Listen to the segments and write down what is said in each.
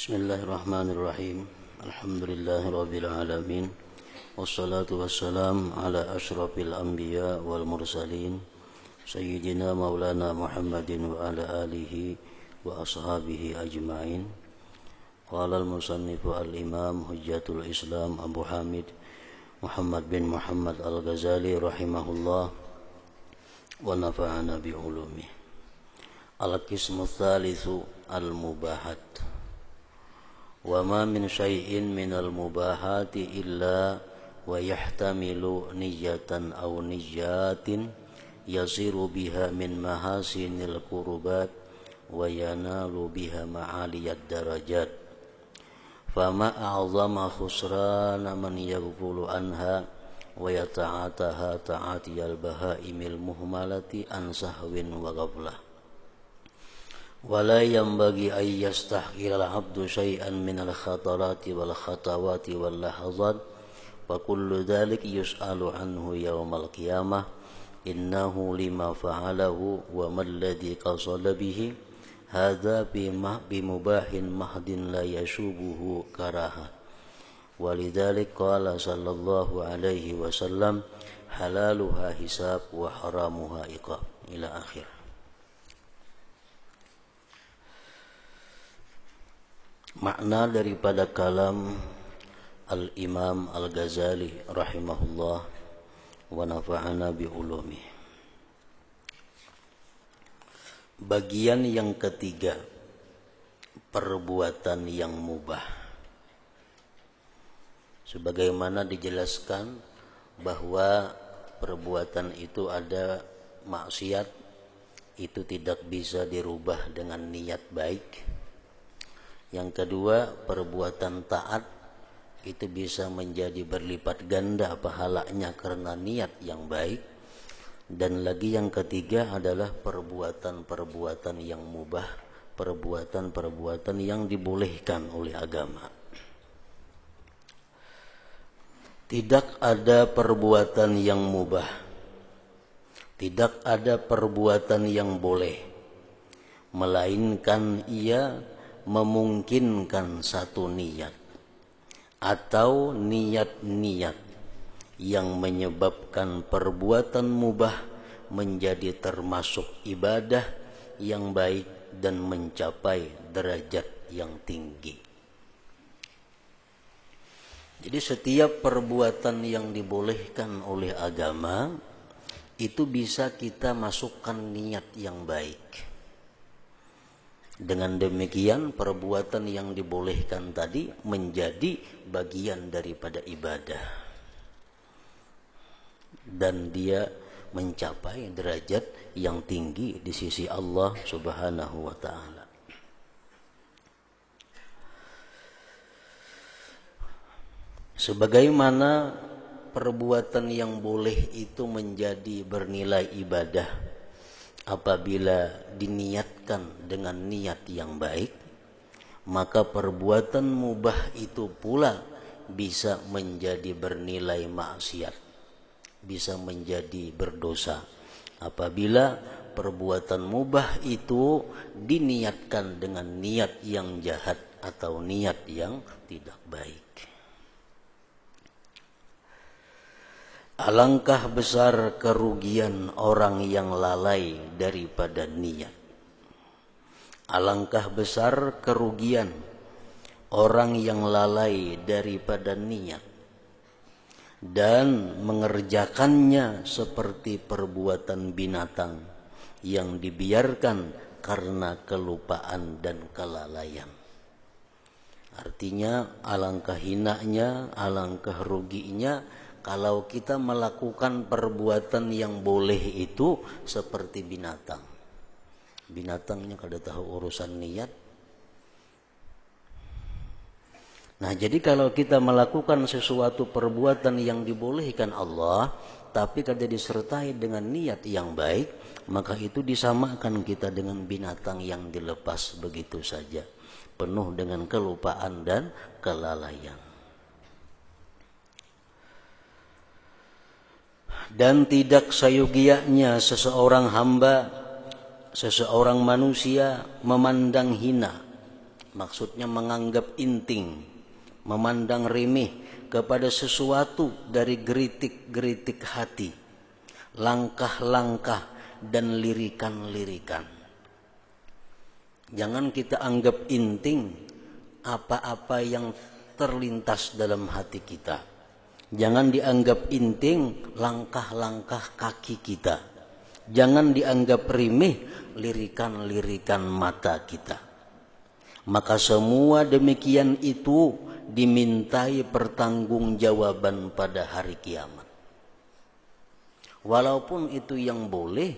Bismillahirrahmanirrahim. Alhamdulillahirabbil alamin. Wassalatu wassalam ala asyrafil anbiya wal mursalin sayyidina maulana Muhammadin wa ala alihi wa ashabihi ajma'in. Qala al-musannifu al-imam hujjatul Islam Abu Hamid Muhammad bin Muhammad al-Ghazali rahimahullah wa nafa'ana bi ulumih. Al-qismu tsalitsu al-mubahat. Wa ma min syai'in minal mubahati illa wa yahtamilu niyatan aw niyatin yasiru biha min mahasinil qurubat wa yanalu biha ma'aliyad darajat. Fama a'zama khusrana man yaghfulu anha wa yata'ataha ta'atiyal bahaimil muhmalati an sahwin wa ghaflah. ولا ينبغي أن يستحقر العبد شيئا من الخطرات والخطوات واللحظات فكل ذلك يسأل عنه يوم القيامة إنه لما فعله وما الذي قصد به هذا بمباح محض لا يشوبه كراهة ولذلك قال صلى الله عليه وسلم حلالها حساب وحرامها عقاب إلى آخر. Makna daripada kalam Al-Imam Al-Ghazali rahimahullah wa nafa'ana bi ulumi. Bagian yang ketiga, perbuatan yang mubah. Sebagaimana dijelaskan bahwa perbuatan itu ada maksiat, itu tidak bisa dirubah dengan niat baik. Yang kedua, perbuatan taat itu bisa menjadi berlipat ganda pahalanya karena niat yang baik. Dan lagi yang ketiga adalah perbuatan-perbuatan yang mubah, perbuatan-perbuatan yang dibolehkan oleh agama. Tidak ada perbuatan yang mubah, tidak ada perbuatan yang boleh, melainkan ia memungkinkan satu niat atau niat-niat yang menyebabkan perbuatan mubah menjadi termasuk ibadah yang baik dan mencapai derajat yang tinggi. Jadi setiap perbuatan yang dibolehkan oleh agama itu bisa kita masukkan niat yang baik. Dengan demikian perbuatan yang dibolehkan tadi menjadi bagian daripada ibadah. Dan dia mencapai derajat yang tinggi di sisi Allah Subhanahu wa ta'ala. Sebagaimana perbuatan yang boleh itu menjadi bernilai ibadah apabila diniatkan dengan niat yang baik, maka perbuatan mubah itu pula bisa menjadi bernilai maksiat, bisa menjadi berdosa apabila perbuatan mubah itu diniatkan dengan niat yang jahat atau niat yang tidak baik. Alangkah besar kerugian orang yang lalai daripada niat. Alangkah besar kerugian orang yang lalai daripada niat dan mengerjakannya seperti perbuatan binatang yang dibiarkan karena kelupaan dan kelalaian. Artinya alangkah hinanya, alangkah ruginya kalau kita melakukan perbuatan yang boleh itu seperti binatang. Binatangnya kada tahu urusan niat. Nah, jadi kalau kita melakukan sesuatu perbuatan yang dibolehkan Allah, tapi kada disertai dengan niat yang baik, maka itu disamakan kita dengan binatang yang dilepas begitu saja, penuh dengan kelupaan dan kelalaian. Dan tidak sayogianya seseorang hamba, seseorang manusia memandang hina maksudnya menganggap inting, memandang remeh kepada sesuatu dari geritik-geritik hati, langkah-langkah dan lirikan-lirikan. Jangan kita anggap inting apa-apa yang terlintas dalam hati kita. Jangan dianggap inting langkah-langkah kaki kita. Jangan dianggap remeh lirikan-lirikan mata kita. Maka semua demikian itu dimintai pertanggungjawaban pada hari kiamat. Walaupun itu yang boleh,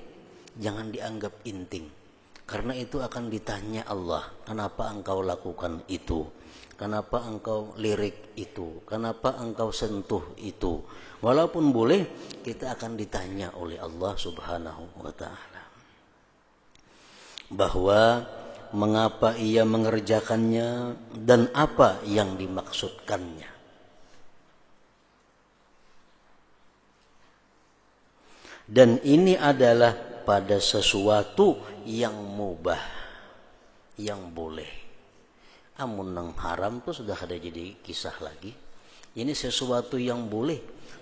jangan dianggap inting. Karena itu akan ditanya Allah, kenapa engkau lakukan itu? Kenapa engkau lirik itu? Kenapa engkau sentuh itu? Walaupun boleh, kita akan ditanya oleh Allah Subhanahu wa ta'ala. Bahwa mengapa ia mengerjakannya dan apa yang dimaksudkannya. Dan ini adalah pada sesuatu yang mubah, yang boleh. Amun nang haram tuh sudah ada jadi kisah lagi. Ini sesuatu yang boleh,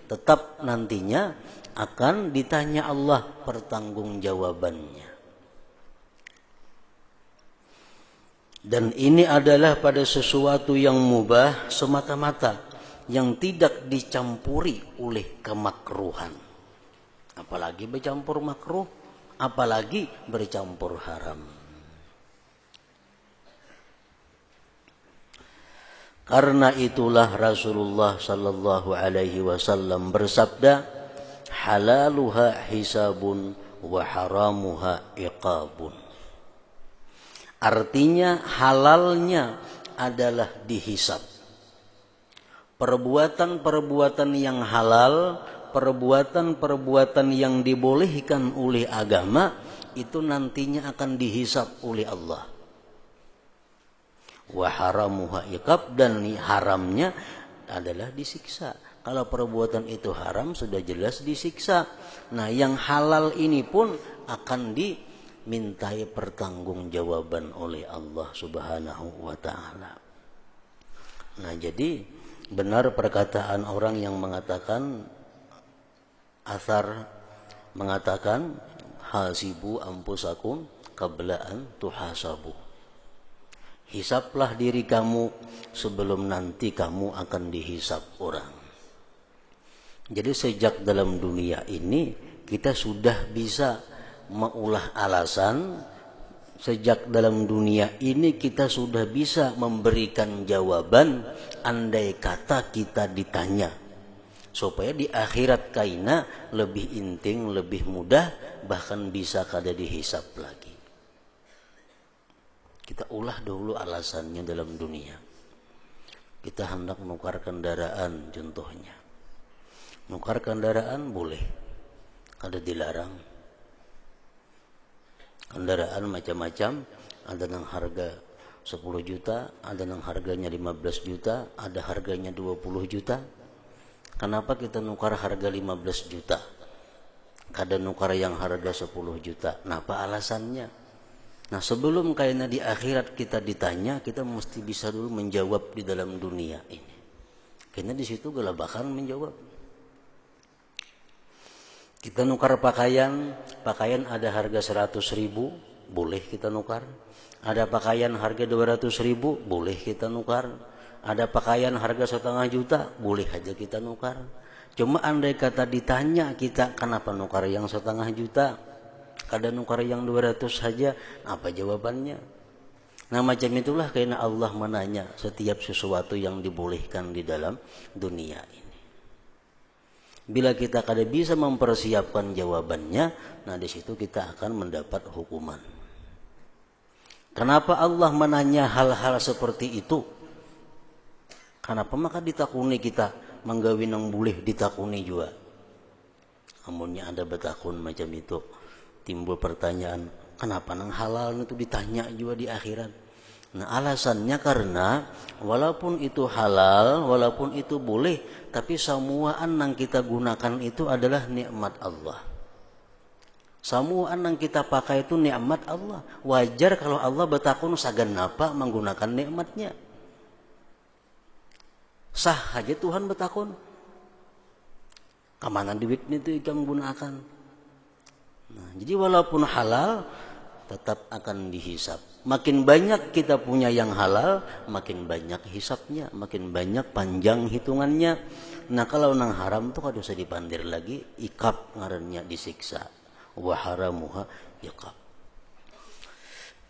tetap nantinya akan ditanya Allah pertanggungjawabannya. Dan ini adalah pada sesuatu yang mubah semata-mata, yang tidak dicampuri oleh kemakruhan. Apalagi bercampur makruh, apalagi bercampur haram. Karena itulah Rasulullah sallallahu alaihi wasallam bersabda, halaluha hisabun wa haramuha iqabun. Artinya halalnya adalah dihisab. Perbuatan-perbuatan yang halal, perbuatan-perbuatan yang dibolehkan oleh agama, itu nantinya akan dihisab oleh Allah. Wa haramuha iqab, dan haramnya adalah disiksa. Kalau perbuatan itu haram sudah jelas disiksa. Nah, yang halal ini pun akan dimintai pertanggungjawaban oleh Allah Subhanahu wa ta'ala. Nah, jadi benar perkataan orang yang mengatakan, Athar mengatakan, hasibu ampusakum qabla an tuhasabu. Hisablah diri kamu sebelum nanti kamu akan dihisab orang. Jadi sejak dalam dunia ini kita sudah bisa mengulah alasan. Sejak dalam dunia ini kita sudah bisa memberikan jawaban andai kata kita ditanya. Supaya di akhirat kaina lebih inting, lebih mudah, bahkan bisa kada dihisab lagi. Kita ulah dulu alasannya dalam dunia. Kita hendak menukar kendaraan contohnya. Nukar kendaraan boleh, kada dilarang. Kendaraan macam-macam, ada yang harga 10 juta, ada yang harganya 15 juta, ada harganya 20 juta. Kenapa kita nukar harga 15 juta? Kada nukar yang harga 10 juta. Napa alasannya? Nah, sebelum kayaknya di akhirat kita ditanya, kita mesti bisa dulu menjawab di dalam dunia ini. Kayaknya di situ gelabakan menjawab. Kita nukar pakaian ada harga 100 ribu, boleh kita nukar. Ada pakaian harga 200 ribu, boleh kita nukar. Ada pakaian harga 1,5 juta, boleh aja kita nukar. Cuma andai kata ditanya kita, kenapa nukar yang 1,5 juta? Kada nukar yang 200 saja, apa jawabannya? Nah, macam itulah karena Allah menanya setiap sesuatu yang dibolehkan di dalam dunia ini. Bila kita kada bisa mempersiapkan jawabannya, nah di situ kita akan mendapat hukuman. Kenapa Allah menanya hal-hal seperti itu? Kenapa maka ditakuni kita menggawi nang boleh ditakuni juga? Amunnya ada betakun macam itu, timbul pertanyaan, kenapa nang halal itu ditanya juga di akhirat? Nah, alasannya karena walaupun itu halal, walaupun itu boleh, tapi semuaan yang kita gunakan itu adalah nikmat Allah. Semua yang kita pakai itu nikmat Allah. Wajar kalau Allah bertakun sagan apa menggunakan nikmatnya. Sah aja Tuhan bertakun. Kemana duit itu ikam gunakan? Nah, jadi walaupun halal, tetap akan dihisap. Makin banyak kita punya yang halal, makin banyak hisapnya, makin banyak panjang hitungannya. Nah kalau nang haram tuh kada usah dipandir lagi, ikab ngarannya disiksa. Wa haramuha iqab.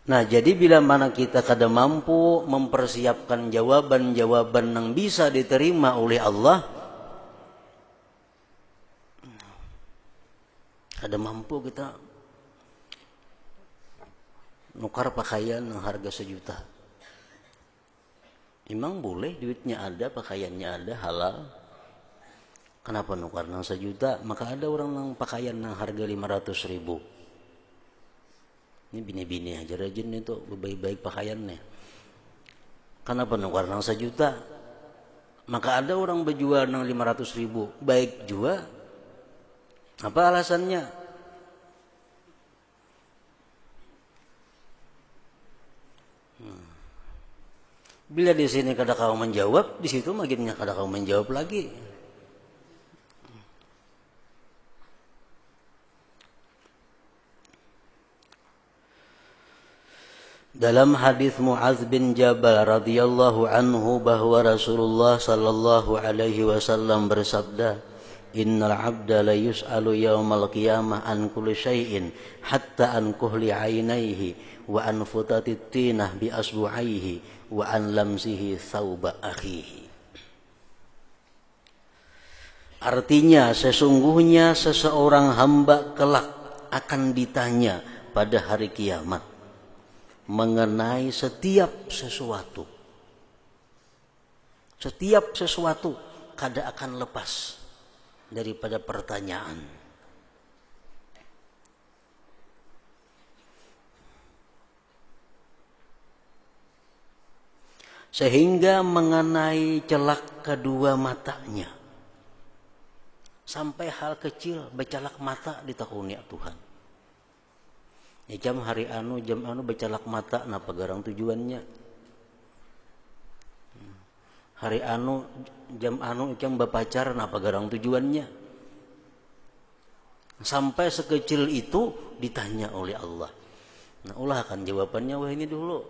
Nah jadi bila mana kita kada mampu mempersiapkan jawaban-jawaban yang bisa diterima oleh Allah, kada mampu kita nukar pakaian yang harga 1 juta. Emang boleh, duitnya ada, pakaiannya ada, halal. Kenapa nukar nang 1 juta? Maka ada orang nang pakaian nang harga 500 ribu. Ini bini-bini aja rajin itu, baik-baik pakaiannya. Kenapa nukar nang 1 juta? Maka ada orang berjual nang 500 ribu. Baik juga. Apa alasannya? Bila di sini kada kau menjawab, di situ makinnya kada kau menjawab lagi. Dalam hadis Mu'adz bin Jabal radhiyallahu anhu bahwa Rasulullah sallallahu alaihi wasallam bersabda, "Innal 'abda la yus'alu yaumal qiyamah an kulli syai'in hatta an kuhli 'ainaihi wa an futatit tinah bi asbu'aihi wa an lamsihi thawba akhihi." Artinya sesungguhnya seseorang hamba kelak akan ditanya pada hari kiamat mengenai setiap sesuatu. Setiap sesuatu kada akan lepas daripada pertanyaan. Sehingga mengenai celak kedua matanya. Sampai hal kecil bercelak mata ditakuni Tuhan. Ya jam anu bercelak mata napa garang tujuannya. Hari anu jam anu ikam berpacar napa garang tujuannya. Sampai sekecil itu ditanya oleh Allah. Nah ulah akan jawabannya wah ini dulu.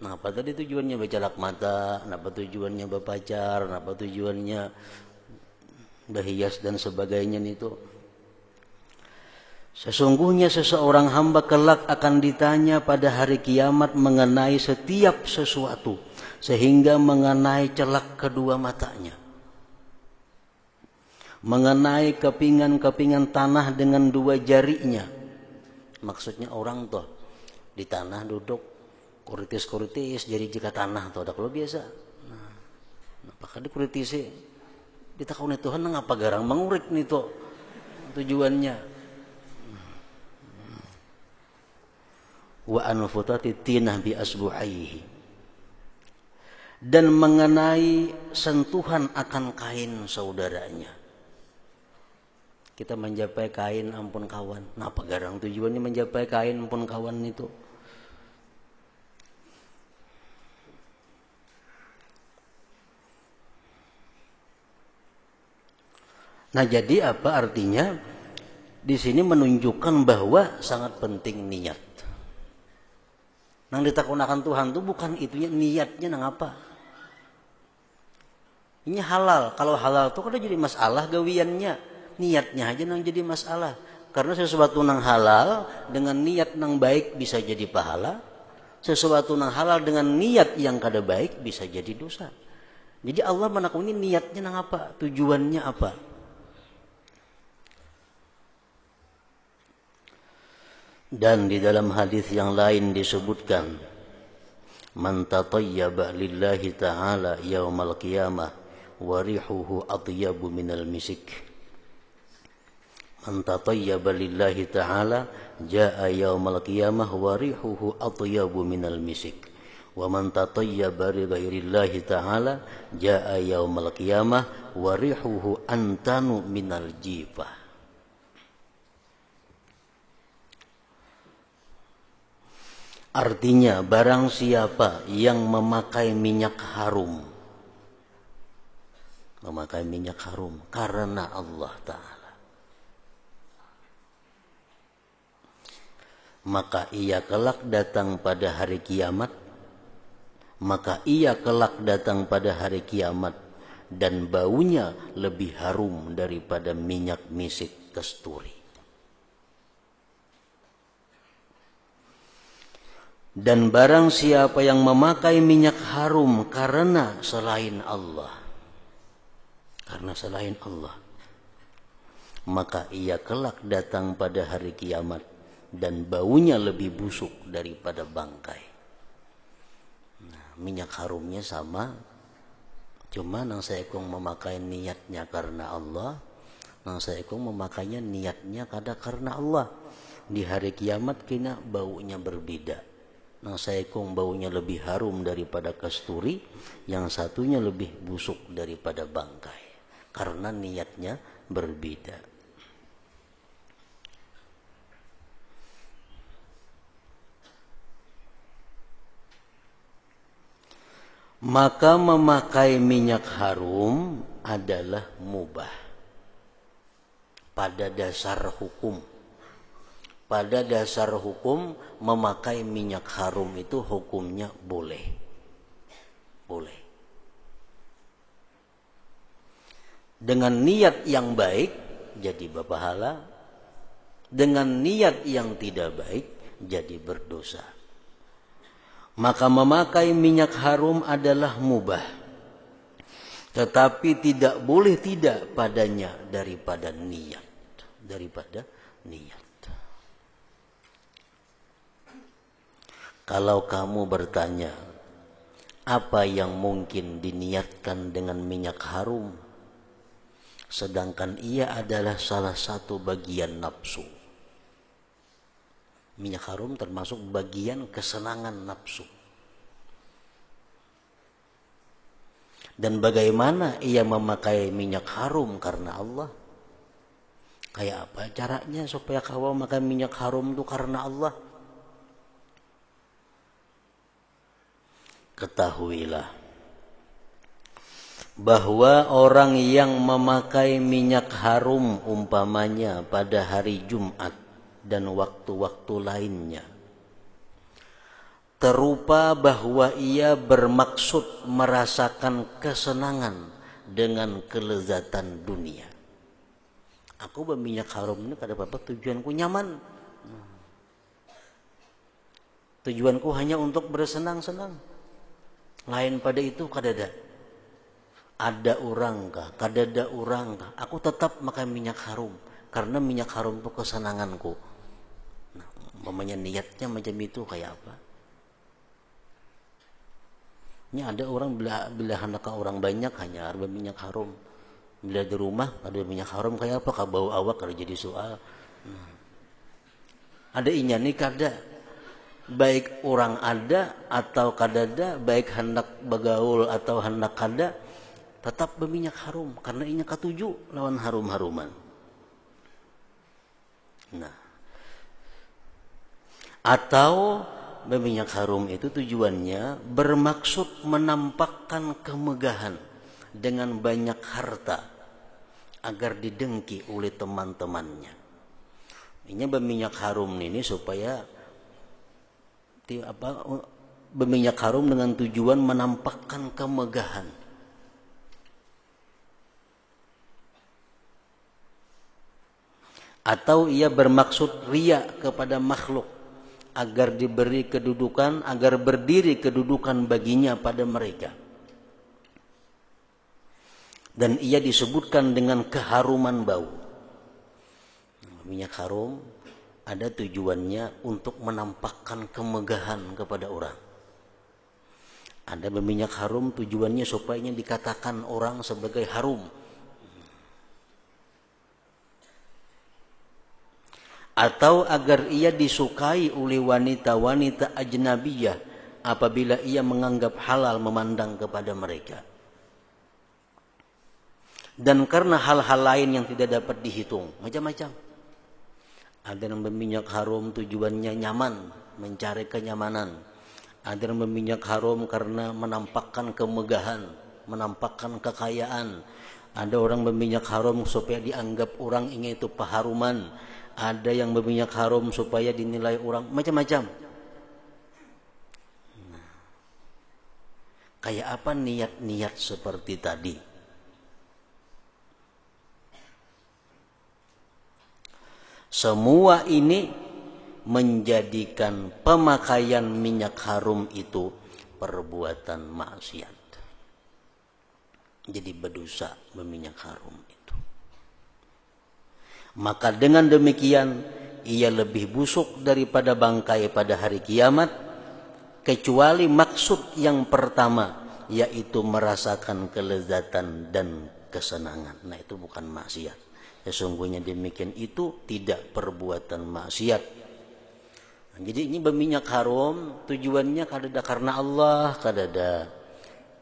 Nah apa tadi tujuannya bercelak mata, napa tujuannya berpacar, napa tujuannya berhias dan sebagainya itu. Sesungguhnya seseorang hamba kelak akan ditanya pada hari kiamat mengenai setiap sesuatu. Sehingga mengenai celak kedua matanya. Mengenai kepingan-kepingan tanah dengan 2 jarinya. Maksudnya orang tuh di tanah duduk kuritis-kuritis jadi jika tanah tuh ada kalau biasa. Nah, apakah dikuritisi? Ditakuni Tuhan ngapa garang mengurik nih tuh tujuannya. Wa anfutati tinah bi asbu'aihi, dan mengenai sentuhan akan kain saudaranya. Kita menjapai kain ampun kawan. Napa garang tujuannya menjapai kain ampun kawan itu? Nah jadi apa artinya? Di sini menunjukkan bahwa sangat penting niat. Nang ditakunakan Tuhan itu bukan itunya niatnya nang apa. Ini halal. Kalau halal itu kan jadi masalah gawiannya. Niatnya aja nang jadi masalah. Karena sesuatu nang halal dengan niat nang baik bisa jadi pahala. Sesuatu nang halal dengan niat yang kada baik bisa jadi dosa. Jadi Allah menakuni niatnya nang apa? Tujuannya apa? Dan di dalam hadis yang lain disebutkan, man tatayyaba lillahi ta'ala yaumal qiyamah wa rihuhu atyabu minal misik. Man tatayyaba lillahi ta'ala jaa yaumal qiyamah wa rihuhu atyabu minal misik. Wa man tatayyaba li ghairillahi ta'ala jaa yaumal qiyamah wa rihuhu antanu minal jifah. Artinya barang siapa yang memakai minyak harum, karena Allah Ta'ala, maka ia kelak datang pada hari kiamat, dan baunya lebih harum daripada minyak misik kasturi. Dan barang siapa yang memakai minyak harum karena selain Allah, maka ia kelak datang pada hari kiamat dan baunya lebih busuk daripada bangkai. Nah, minyak harumnya sama, cuma nang saekong memakai niatnya karena Allah, nang saekong memakainya niatnya karena Allah. Di hari kiamat kena baunya berbeda. Nang saekong baunya lebih harum daripada kasturi, yang satunya lebih busuk daripada bangkai, karena niatnya berbeda. Maka memakai minyak harum adalah mubah pada dasar hukum. Pada dasar hukum memakai minyak harum itu hukumnya boleh. Dengan niat yang baik jadi berpahala, dengan niat yang tidak baik jadi berdosa. Maka memakai minyak harum adalah mubah, tetapi tidak boleh tidak padanya daripada niat. Kalau kamu bertanya, apa yang mungkin diniatkan dengan minyak harum, sedangkan ia adalah salah satu bagian nafsu. Minyak harum termasuk bagian kesenangan nafsu. Dan bagaimana ia memakai minyak harum karena Allah? Kayak apa caranya supaya kau makan minyak harum itu karena Allah? Ketahuilah bahwa orang yang memakai minyak harum umpamanya pada hari Jumat dan waktu-waktu lainnya, terupa bahwa ia bermaksud merasakan kesenangan dengan kelezatan dunia. Aku berminyak harum ini kada apa-apa, tujuanku nyaman. Tujuanku hanya untuk bersenang-senang. Lain pada itu kadada. Ada orang kah, kadada orang kah, aku tetap makan minyak harum karena minyak harum itu kesenanganku. Nah, umpamanya niatnya macam itu kayak apa? Ini ada orang bila hendak orang banyak hanya ada minyak harum. Bila di rumah ada minyak harum kayak apa? Bau awak kalau jadi soal. Ada inya nih kada. Baik orang ada atau kadada, baik hendak bagaul atau hendak kada, tetap berminyak harum karena inya katuju lawan harum-haruman. Nah, atau berminyak harum itu tujuannya bermaksud menampakkan kemegahan dengan banyak harta agar didengki oleh teman-temannya. Ini berminyak harum ini supaya berminyak harum dengan tujuan menampakkan kemegahan. Atau ia bermaksud riya kepada makhluk agar diberi kedudukan, agar berdiri kedudukan baginya pada mereka. Dan ia disebutkan dengan keharuman bau. Minyak harum ada tujuannya untuk menampakkan kemegahan kepada orang. Ada berminyak harum tujuannya supaya dikatakan orang sebagai harum. Atau agar ia disukai oleh wanita-wanita ajnabiyah apabila ia menganggap halal memandang kepada mereka. Dan karena hal-hal lain yang tidak dapat dihitung, macam-macam. Ada yang berminyak haram tujuannya nyaman, mencari kenyamanan. Ada yang berminyak haram karena menampakkan kemegahan, menampakkan kekayaan. Ada orang berminyak haram supaya dianggap orang ingin itu peharuman. Ada yang berminyak haram supaya dinilai orang, macam-macam. Nah, kayak apa niat-niat seperti tadi? Semua ini menjadikan pemakaian minyak haram itu perbuatan maksiat. Jadi berdosa berminyak haram itu. Maka dengan demikian ia lebih busuk daripada bangkai pada hari kiamat, kecuali maksud yang pertama, yaitu merasakan kelezatan dan kesenangan. Nah, itu bukan maksiat. Sesungguhnya demikian itu tidak perbuatan maksiat. Nah, jadi ini berminyak haram tujuannya kadada karena Allah, kadada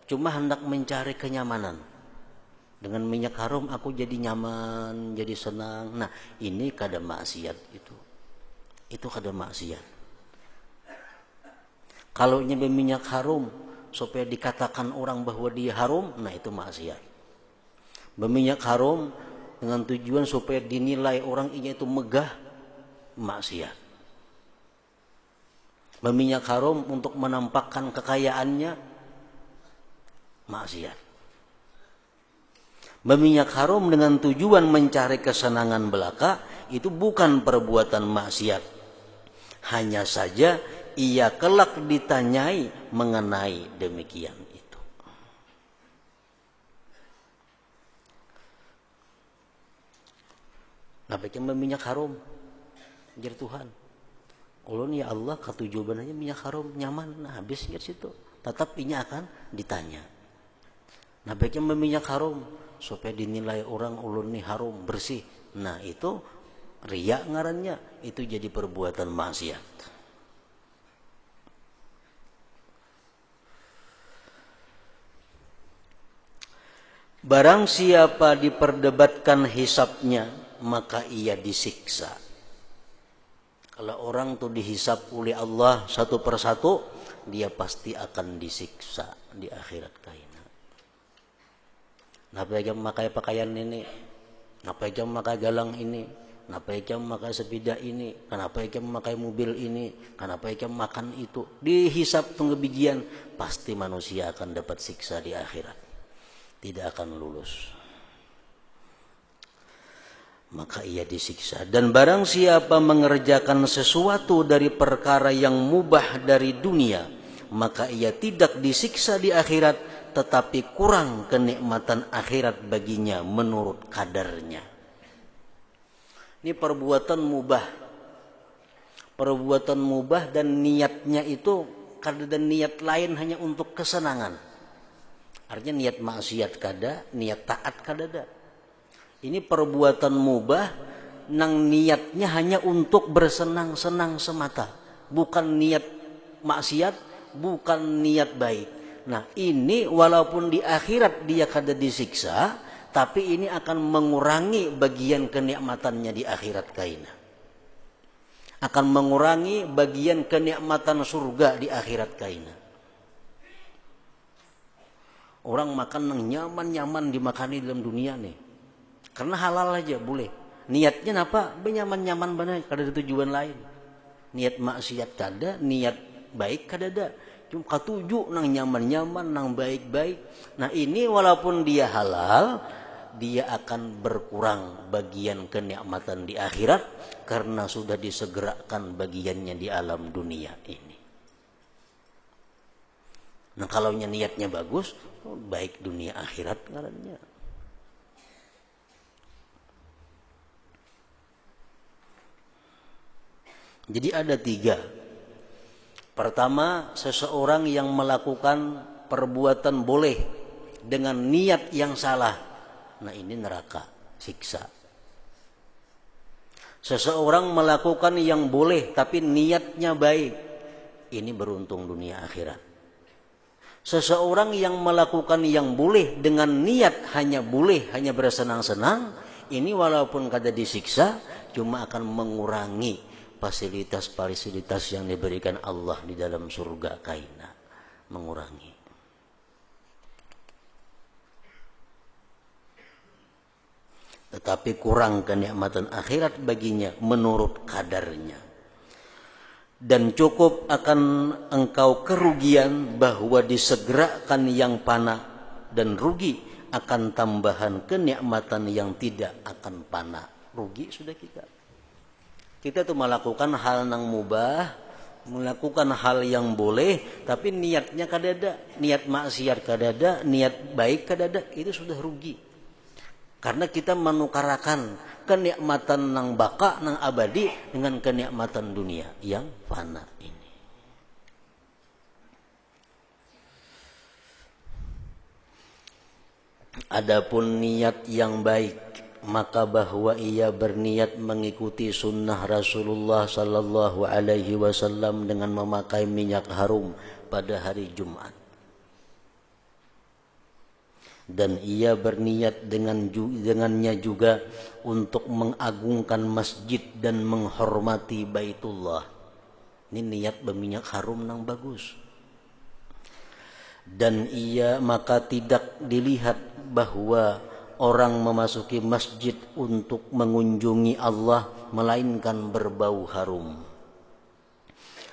cuma hendak mencari kenyamanan. Dengan minyak haram aku jadi nyaman, jadi senang. Nah, ini kada maksiat itu. Itu kada maksiat. Kalau ini berminyak haram supaya dikatakan orang bahwa dia haram, nah itu maksiat. Berminyak haram dengan tujuan supaya dinilai orang ini itu megah, maksiat. Berminyak haram untuk menampakkan kekayaannya, maksiat. Berminyak haram dengan tujuan mencari kesenangan belaka, itu bukan perbuatan maksiat. Hanya saja ia kelak ditanyai mengenai demikian. Ngapain minyak haram? Jar Tuhan. Ulun ya Allah katujuannya minyak haram nyaman. Nah habis jar situ. Tetap ini akan ditanya. Ngapain minyak haram? Supaya dinilai orang ulun ini haram, bersih. Nah itu riya ngarannya. Itu jadi perbuatan maksiat. Barang siapa diperdebatkan hisabnya, maka ia disiksa. Kalau orang tuh dihisab oleh Allah satu persatu, dia pasti akan disiksa di akhirat kaina. Napa jam makai pakaian ini? Napa jam makai galang ini? Napa jam makai sepeda ini? Kenapa jam makai mobil ini? Kenapa jam makan itu? Dihisab tunggu bijian, pasti manusia akan dapat siksa di akhirat. Tidak akan lulus. Maka ia disiksa. Dan barang siapa mengerjakan sesuatu dari perkara yang mubah dari dunia, maka ia tidak disiksa di akhirat, tetapi kurang kenikmatan akhirat baginya menurut kadarnya. Ini perbuatan mubah. Perbuatan mubah dan niatnya itu kada niat lain hanya untuk kesenangan. Artinya niat maksiat kada, niat taat kada ada. Ini perbuatan mubah nang niatnya hanya untuk bersenang-senang semata, bukan niat maksiat, bukan niat baik. Nah, ini walaupun di akhirat dia kada disiksa, tapi ini akan mengurangi bagian kenikmatannya di akhirat kaina. Akan mengurangi bagian kenikmatan surga di akhirat kaina. Orang makan yang nyaman-nyaman dimakani dalam dunia nih. Karena halal aja boleh. Niatnya apa? Benyaman-nyaman benar, kada ada tujuan lain. Niat maksiat kada, niat baik kada ada. Cuma katuju nang nyaman-nyaman, nang baik-baik. Nah ini walaupun dia halal, dia akan berkurang bagian kenikmatan di akhirat karena sudah disegerakan bagiannya di alam dunia ini. Nah kalau niatnya bagus, baik dunia akhirat ngarannya. Jadi ada 3. Pertama, seseorang yang melakukan perbuatan boleh dengan niat yang salah. Nah ini neraka, siksa. Seseorang melakukan yang boleh tapi niatnya baik. Ini beruntung dunia akhirat. Seseorang yang melakukan yang boleh dengan niat hanya boleh, hanya bersenang-senang, ini walaupun kada disiksa, cuma akan mengurangi fasilitas-fasilitas yang diberikan Allah di dalam surga kaina, mengurangi. Tetapi kurang kenikmatan akhirat baginya menurut kadarnya. Dan cukup akan engkau kerugian bahwa disegerakan yang fana, dan rugi akan tambahan kenikmatan yang tidak akan fana. Rugi sudah kita. Kita tuh melakukan hal yang mubah, melakukan hal yang boleh, tapi niatnya kadada, niat maksiat kadada, niat baik kadada, itu sudah rugi. Karena kita menukarakan kenikmatan nang baka, nang abadi dengan kenikmatan dunia yang fana ini. Adapun niat yang baik, maka bahwa ia berniat mengikuti sunnah Rasulullah sallallahu alaihi wasallam dengan memakai minyak harum pada hari Jumat. Dan ia berniat dengannya juga untuk mengagungkan masjid dan menghormati Baitullah. Ini niat berminyak harum nang bagus. Dan ia maka tidak dilihat bahwa orang memasuki masjid untuk mengunjungi Allah melainkan berbau harum.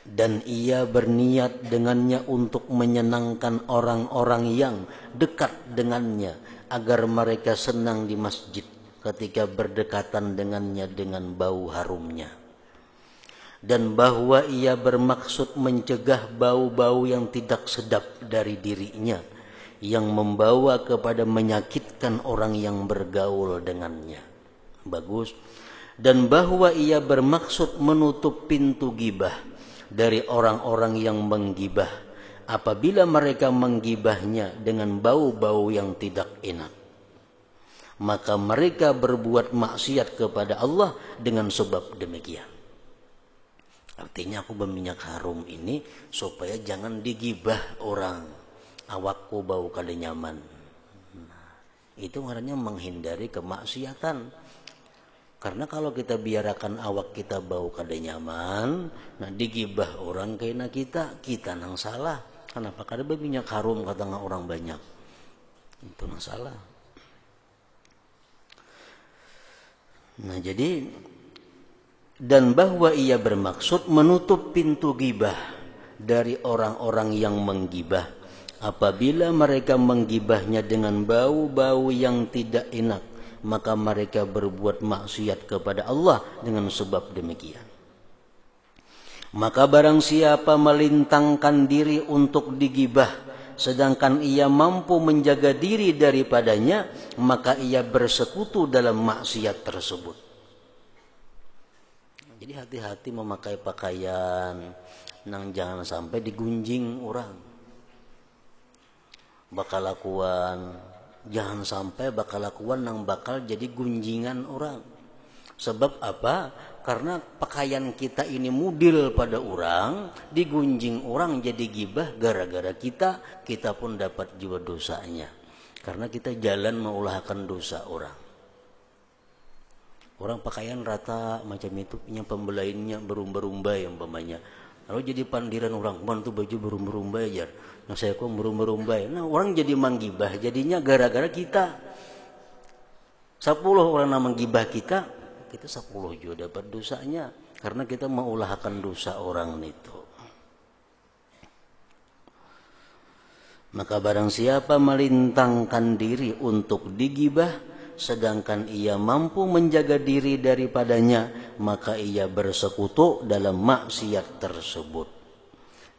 Dan ia berniat dengannya untuk menyenangkan orang-orang yang dekat dengannya agar mereka senang di masjid ketika berdekatan dengannya dengan bau harumnya. Dan bahwa ia bermaksud mencegah bau-bau yang tidak sedap dari dirinya yang membawa kepada menyakitkan orang yang bergaul dengannya. Bagus. Dan bahwa ia bermaksud menutup pintu ghibah dari orang-orang yang menggibah apabila mereka menggibahnya dengan bau-bau yang tidak enak. Maka mereka berbuat maksiat kepada Allah dengan sebab demikian. Artinya aku berminyak harum ini supaya jangan digibah orang. Awakku bau kada nyaman. Nah, itu ngarannya menghindari kemaksiatan. Karena kalau kita biarkan awak kita bau kada nyaman, nah digibah orang kena kita nang salah. Kenapa kada berminyak harum kata orang banyak? Itu nang salah. Nah jadi, dan bahwa ia bermaksud menutup pintu gibah dari orang-orang yang menggibah apabila mereka menggibahnya dengan bau-bau yang tidak enak, maka mereka berbuat maksiat kepada Allah dengan sebab demikian. Maka barang siapa melintangkan diri untuk digibah sedangkan ia mampu menjaga diri daripadanya, maka ia bersekutu dalam maksiat tersebut. Jadi hati-hati memakai pakaian nang jangan sampai digunjing orang. Bakal lakuan, jangan sampai bakal lakuan nang bakal jadi gunjingan orang. Sebab apa? Karena pakaian kita ini mudil pada orang, digunjing orang jadi gibah gara-gara kita pun dapat juga dosanya. Karena kita jalan mengulahkan dosa orang. Orang pakaian rata macam itu, punya pembelainnya berumba-rumbai umpamanya. Lalu jadi pandiran orang, "Man tuh baju berumba-rumbai aja." Nah saya kok berumba-rumbai. Nah orang jadi manggibah, jadinya gara-gara kita. 10 orang yang menggibah kita 10 juga dapat dosanya. Karena kita mengulahkan dosa orang itu. Maka barang siapa melintangkan diri untuk digibah sedangkan ia mampu menjaga diri daripadanya, maka ia bersekutu dalam maksiat tersebut.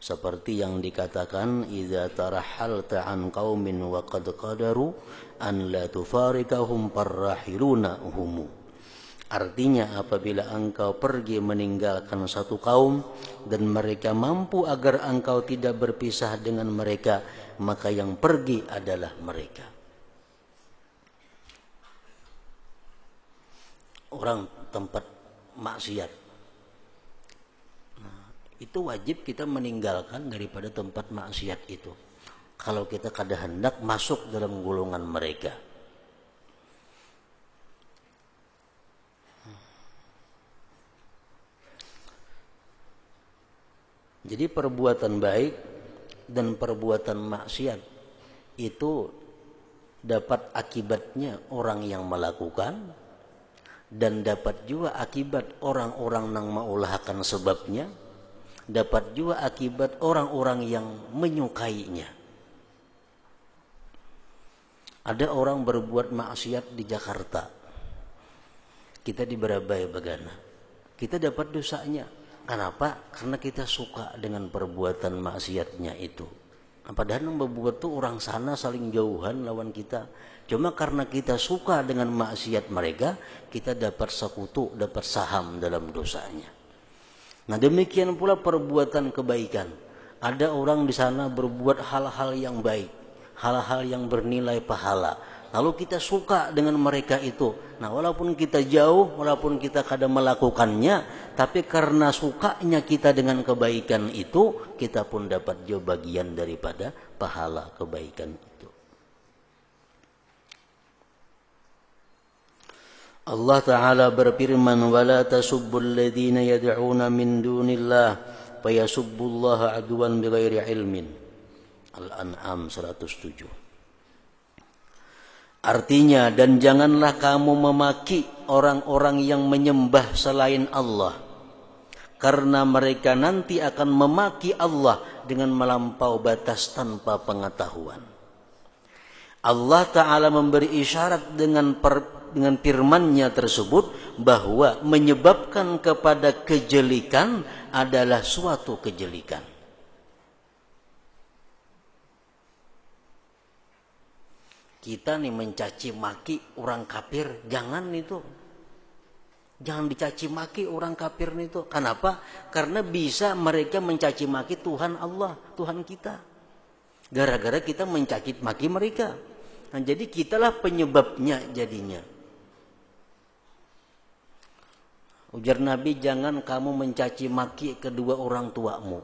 Seperti yang dikatakan, idza tarahalta an qaumin wa qad qadaru an la tufarikahum parrahiluna humu. Artinya apabila engkau pergi meninggalkan satu kaum dan mereka mampu agar engkau tidak berpisah dengan mereka, maka yang pergi adalah mereka. Orang tempat maksiat, nah, itu wajib kita meninggalkan daripada tempat maksiat itu. Kalau kita kada hendak masuk dalam golongan mereka. Jadi perbuatan baik dan perbuatan maksiat itu dapat akibatnya orang yang melakukan, dan dapat juga akibat orang-orang yang mengulahkan sebabnya, dapat juga akibat orang-orang yang menyukainya. Ada orang berbuat maksiat di Jakarta, kita di Barabai Bagana, kita dapat dosanya. Kenapa? Karena kita suka dengan perbuatan maksiatnya itu. Padahal yang berbuat itu orang sana saling jauhan lawan kita. Cuma karena kita suka dengan maksiat mereka, kita dapat sekutu, dapat saham dalam dosanya. Nah demikian pula perbuatan kebaikan. Ada orang di sana berbuat hal-hal yang baik, hal-hal yang bernilai pahala. Lalu kita suka dengan mereka itu. Nah walaupun kita jauh, walaupun kita kadang melakukannya, tapi karena sukanya kita dengan kebaikan itu, kita pun dapat juga bagian daripada pahala kebaikan itu. Allah Ta'ala berfirman, وَلَا تَسُبُّوا الَّذِينَ يَدْعُونَ مِنْ دُونِ اللَّهِ فَيَسُبُّوا اللَّهَ عَدْوًا بِغَيْرِ عِلْمٍ. Al-An'am 107. Artinya, dan janganlah kamu memaki orang-orang yang menyembah selain Allah, karena mereka nanti akan memaki Allah dengan melampau batas tanpa pengetahuan. Allah Ta'ala memberi isyarat dengan firman-Nya tersebut bahwa menyebabkan kepada kejelikan adalah suatu kejelikan. Kita nih mencaci maki orang kafir, jangan itu. Jangan dicaci maki orang kafir itu. Kenapa? Karena bisa mereka mencaci maki Tuhan Allah, Tuhan kita. Gara-gara kita mencaci maki mereka. Nah, jadi kitalah penyebabnya jadinya. Ujar Nabi, jangan kamu mencaci maki kedua orang tuamu.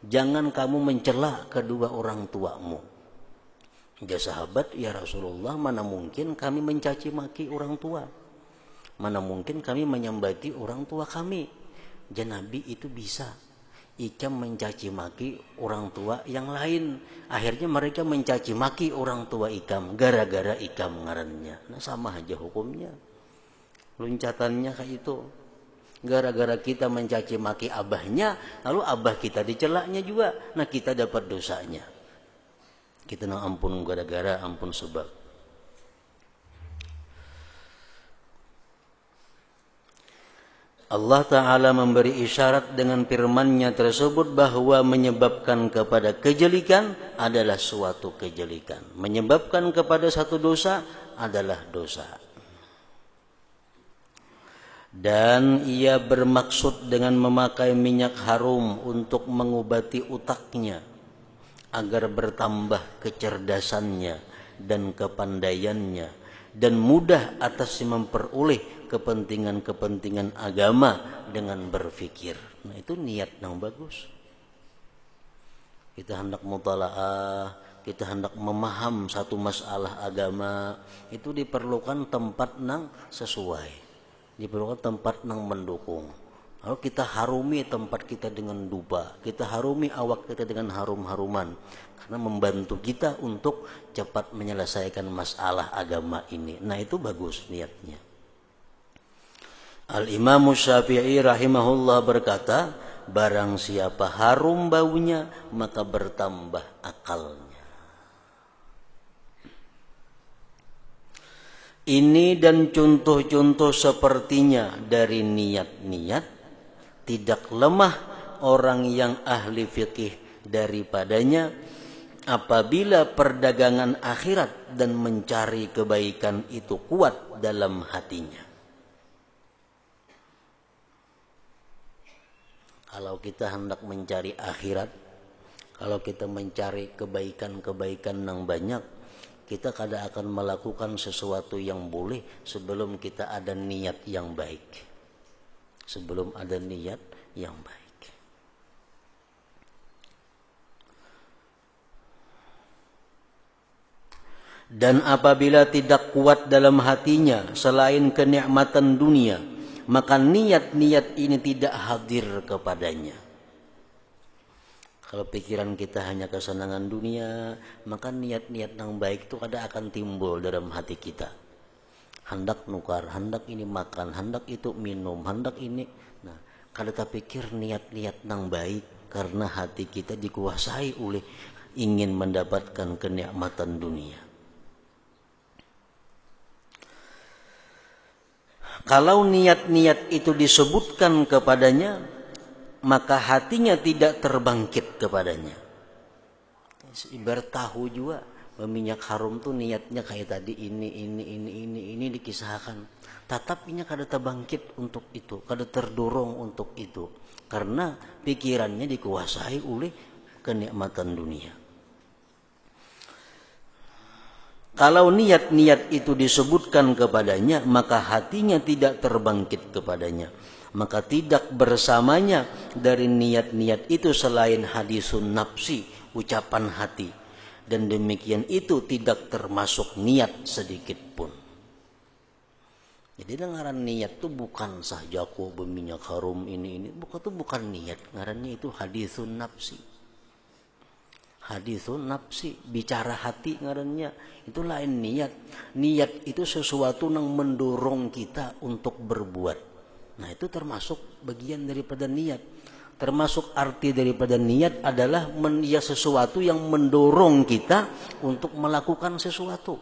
Jangan kamu mencela kedua orang tuamu. Ya sahabat, ya Rasulullah, mana mungkin kami mencaci maki orang tua? Mana mungkin kami menyambati orang tua kami? Ya Nabi, itu bisa. Ikam mencaci maki orang tua yang lain. Akhirnya mereka mencaci maki orang tua ikam gara-gara ikam ngarannya. Nah sama aja hukumnya. Luncatannya kayak itu. Gara-gara kita mencaci maki abahnya, lalu abah kita dicelaknya juga. Nah kita dapat dosanya. Kita nak ampun gara-gara, ampun sebab. Allah Ta'ala memberi isyarat dengan firman-Nya tersebut bahwa menyebabkan kepada kejelikan adalah suatu kejelikan. Menyebabkan kepada satu dosa adalah dosa. Dan ia bermaksud dengan memakai minyak harum untuk mengobati utaknya, agar bertambah kecerdasannya dan kepandaiannya, dan mudah atas memperoleh kepentingan-kepentingan agama dengan berfikir. Nah itu niat yang bagus. Kita hendak mutalaah, kita hendak memaham satu masalah agama, itu diperlukan tempat yang sesuai, diperlukan tempat yang mendukung. Lalu kita harumi tempat kita dengan dupa, kita harumi awak kita dengan harum-haruman, karena membantu kita untuk cepat menyelesaikan masalah agama ini. Nah itu bagus niatnya. Al-Imam Syafi'i rahimahullah berkata, barang siapa harum baunya maka bertambah akalnya. Ini dan contoh-contoh sepertinya dari niat-niat tidak lemah orang yang ahli fikih daripadanya apabila perdagangan akhirat dan mencari kebaikan itu kuat dalam hatinya. Kalau kita hendak mencari akhirat, kalau kita mencari kebaikan-kebaikan yang banyak, kita kadang akan melakukan sesuatu yang boleh sebelum kita ada niat yang baik. Sebelum ada niat yang baik. Dan apabila tidak kuat dalam hatinya selain kenikmatan dunia, maka niat-niat ini tidak hadir kepadanya. Kalau pikiran kita hanya kesenangan dunia, maka niat-niat yang baik itu kadang akan timbul dalam hati kita. Hendak nukar, hendak ini makan, hendak itu minum, hendak ini. Nah, kalau kita pikir niat-niat yang baik, karena hati kita dikuasai oleh ingin mendapatkan kenikmatan dunia. Kalau niat-niat itu disebutkan kepadanya, maka hatinya tidak terbangkit kepadanya. Ibarat tahu juga, minyak harum tuh niatnya kayak tadi ini dikisahkan. Tetapinya kada terbangkit untuk itu, kada terdorong untuk itu, karena pikirannya dikuasai oleh kenikmatan dunia. Kalau niat-niat itu disebutkan kepadanya, maka hatinya tidak terbangkit kepadanya. Maka tidak bersamanya dari niat-niat itu selain hadisun nafsi, ucapan hati. Dan demikian itu tidak termasuk niat sedikit pun. Jadi ngaran niat itu bukan saja aku berminyak harum ini. Bukan niat. Ngarannya itu hadisun nafsi. Hadisun nafsi, bicara hati ngarannya. Itu lain niat. Niat itu sesuatu yang mendorong kita untuk berbuat. Nah itu termasuk bagian daripada niat. Termasuk arti daripada niat adalah sesuatu yang mendorong kita untuk melakukan sesuatu.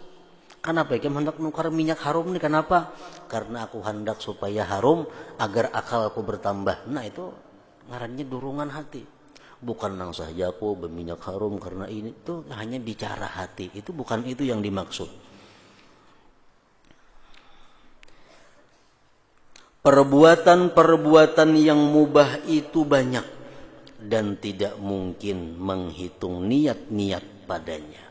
Kenapa? Kita hendak nukar minyak harum nih. Kenapa? Karena aku hendak supaya harum agar akal aku bertambah. Nah itu ngarannya dorongan hati. Bukan nang saja aku berminyak harum karena ini. Itu hanya bicara hati. Itu bukan itu yang dimaksud. Perbuatan-perbuatan yang mubah itu banyak dan tidak mungkin menghitung niat-niat padanya.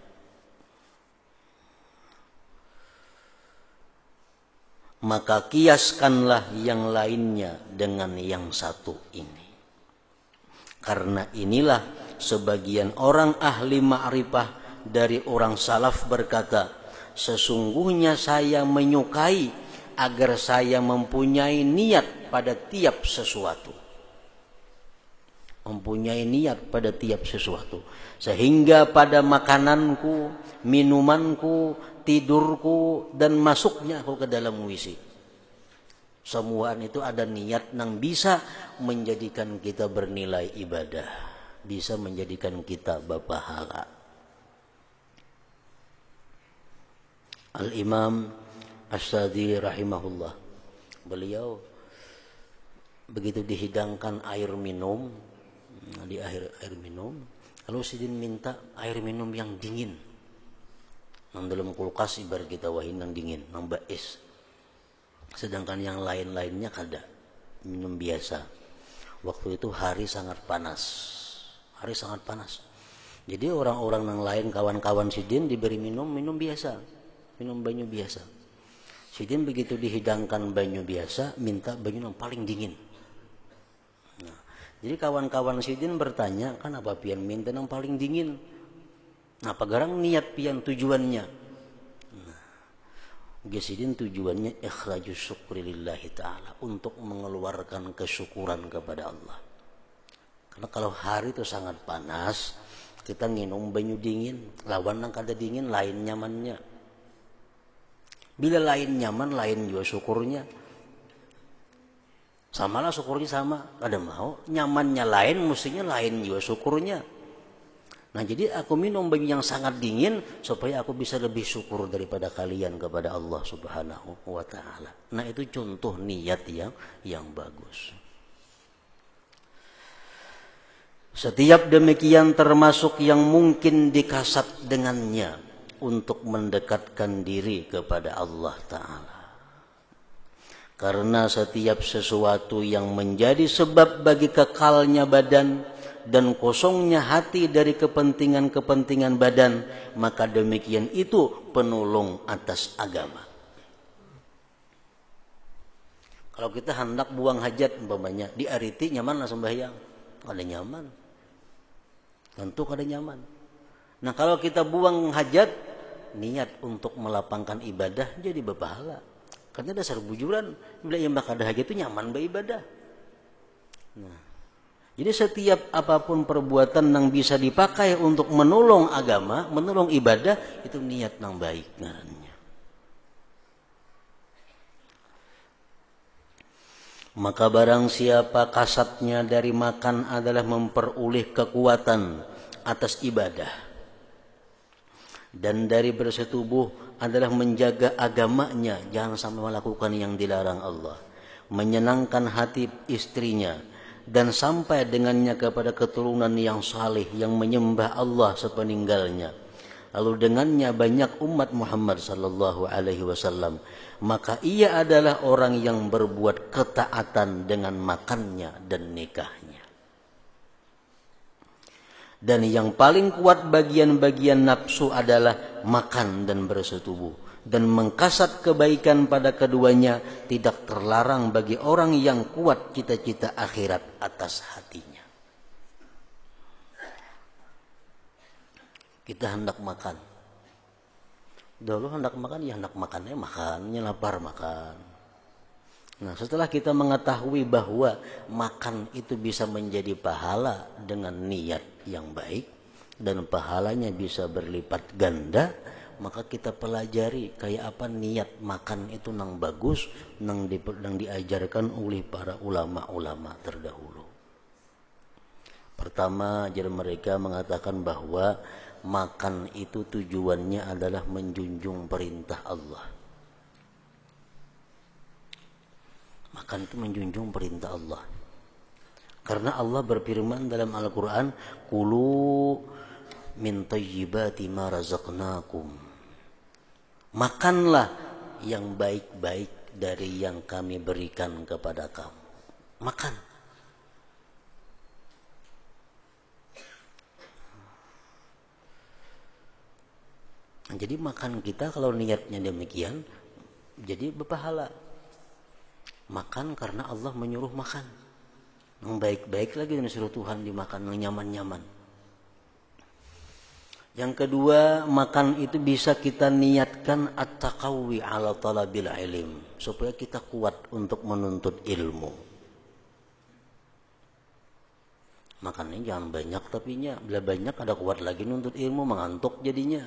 Maka kiaskanlah yang lainnya dengan yang satu ini. Karena inilah sebagian orang ahli ma'rifah dari orang salaf berkata, sesungguhnya saya menyukai agar saya mempunyai niat pada tiap sesuatu. Mempunyai niat pada tiap sesuatu. Sehingga pada makananku, minumanku, tidurku, dan masuknya aku ke dalam WC. Semuaan itu ada niat yang bisa menjadikan kita bernilai ibadah. Bisa menjadikan kita berpahala. Al-Imam As-Sadi rahimahullah, beliau begitu dihidangkan air minum, di air minum, kalau sidin minta air minum yang dingin, nang dalam kulkas ibarat kita wahin yang dingin, nang bais, sedangkan yang lain-lainnya kada, minum biasa. Waktu itu hari sangat panas, jadi orang-orang yang lain, kawan-kawan sidin diberi minum biasa, minum banyu biasa. Sidin begitu dihidangkan banyu biasa, minta banyu yang paling dingin. Nah, jadi kawan-kawan Sidin bertanya, kan apa pian minta yang paling dingin? Nah, pagarang niat pian tujuannya. Nah, Sidin tujuannya ikhrajus syukri lillahi ta'ala, untuk mengeluarkan kesyukuran kepada Allah. Karena kalau hari itu sangat panas, kita minum banyu dingin, lawan yang kada dingin, lain nyamannya. Bila lain nyaman, lain juga syukurnya. Samalah syukurnya sama. Ada mau nyamannya lain, mestinya lain juga syukurnya. Nah jadi aku minum banyu yang sangat dingin supaya aku bisa lebih syukur daripada kalian kepada Allah Subhanahu wa ta'ala. Nah itu contoh niat yang bagus. Setiap demikian termasuk yang mungkin dikasat dengannya untuk mendekatkan diri kepada Allah Ta'ala. Karena setiap sesuatu yang menjadi sebab bagi kekalnya badan dan kosongnya hati dari kepentingan-kepentingan badan, maka demikian itu penolong atas agama. Kalau kita hendak buang hajat umpamanya, di ariti nyaman lah sembahyang, ada nyaman. Tentu ada nyaman. Nah kalau kita buang hajat, niat untuk melapangkan ibadah jadi berpahala. Karena dasar bujuran bila yang bakal hajat itu nyaman beribadah. Nah, Jadi setiap apapun perbuatan yang bisa dipakai untuk menolong agama, menolong ibadah, itu niat yang baik ngarannya. Maka barang siapa kasatnya dari makan adalah memperoleh kekuatan atas ibadah, dan dari bersetubuh adalah menjaga agamanya, jangan sampai melakukan yang dilarang Allah, menyenangkan hati istrinya, dan sampai dengannya kepada keturunan yang saleh yang menyembah Allah sepeninggalnya. Lalu dengannya banyak umat Muhammad sallallahu alaihi wasallam, maka ia adalah orang yang berbuat ketaatan dengan makannya dan nikahnya. Dan yang paling kuat bagian-bagian nafsu adalah makan dan bersetubuh, dan mengkasat kebaikan pada keduanya tidak terlarang bagi orang yang kuat cita-cita akhirat atas hatinya. Kita hendak makan. Dulu hendak makan, ya hendak makannya makannya lapar makan. Nah, setelah kita mengetahui bahwa makan itu bisa menjadi pahala dengan niat yang baik dan pahalanya bisa berlipat ganda, maka kita pelajari kayak apa niat makan itu nang bagus, nang diajarkan oleh para ulama-ulama terdahulu. Pertama, jadi mereka mengatakan bahwa makan itu tujuannya adalah menjunjung perintah Allah. Makan itu menjunjung perintah Allah. Karena Allah berfirman dalam Al-Quran, Kulu min tayyibati ma razaqnakum. Makanlah yang baik-baik dari yang kami berikan kepada kamu. Makan. Jadi makan kita kalau niatnya demikian, jadi berpahala. Makan karena Allah menyuruh makan. Yang baik-baik lagi disuruh Tuhan dimakan, yang nyaman-nyaman. Yang kedua, makan itu bisa kita niatkan at-taqawi ala talabil ilm, supaya kita kuat untuk menuntut ilmu. Makannya jangan banyak, tapinya bila banyak ada kuat lagi nuntut ilmu, mengantuk jadinya.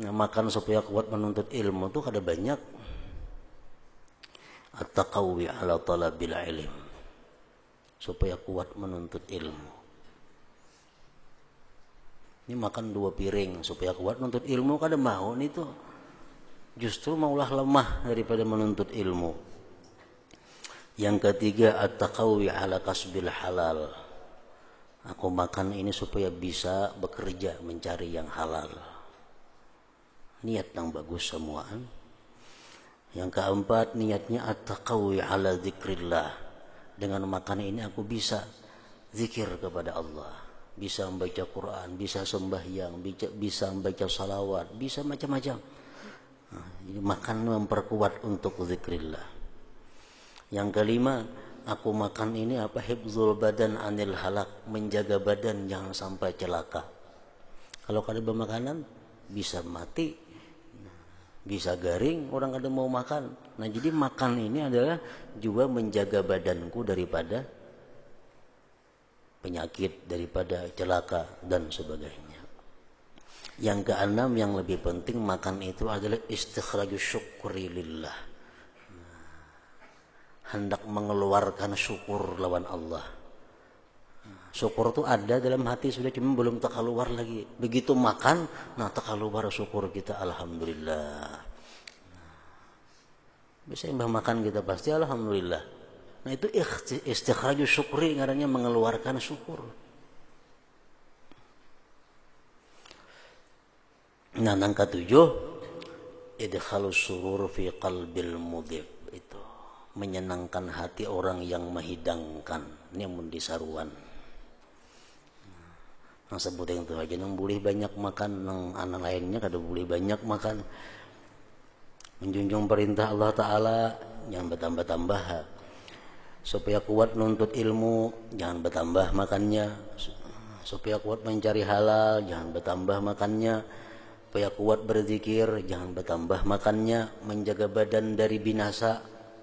Nah, makan supaya kuat menuntut ilmu tuh ada banyak. At-taqawi ala talabil ilm, supaya kuat menuntut ilmu. Ini makan 2 piring supaya kuat menuntut ilmu, kada mau nih tuh. Justru maulah lemah daripada menuntut ilmu. Yang ketiga, at-taqawi ala kasbil halal. Aku makan ini supaya bisa bekerja mencari yang halal. Niat yang bagus semuaan. Yang keempat, niatnya at-taqawi ala zikrillah. Dengan makan ini aku bisa zikir kepada Allah, bisa membaca Quran, bisa sembahyang, bisa membaca salawat, bisa macam-macam. Nah, makan memperkuat untuk zikrillah. Yang kelima, aku makan ini apa? Hifzul badan anil halak, menjaga badan jangan sampai celaka. Kalau kada bermakanan bisa mati, bisa garing, orang kada mau makan. Nah, jadi makan ini adalah juga menjaga badanku daripada penyakit, daripada celaka dan sebagainya. Yang keenam, yang lebih penting, makan itu adalah istikhrajus syukri lillah. Hendak mengeluarkan syukur lawan Allah. Syukur itu ada dalam hati sudah, cuma belum terkeluar lagi. Begitu makan, nah terkeluar syukur kita, alhamdulillah. Bisa mbah makan kita pasti alhamdulillah. Nah, itu istikhrajus syukri, ngarannya mengeluarkan syukur. Nah, yang ketujuh, idkhalus surur fi qalbil mudhib, itu menyenangkan hati orang yang menghidangkan. Ini yang mendisaruan. Nah, sebut yang itu aja, nang boleh banyak makan, nang anak lainnya kada boleh banyak makan. Menjunjung perintah Allah Ta'ala, jangan bertambah-tambah. Supaya kuat nuntut ilmu, jangan bertambah makannya. Supaya kuat mencari halal, jangan bertambah makannya. Supaya kuat berzikir, jangan bertambah makannya. Menjaga badan dari binasa,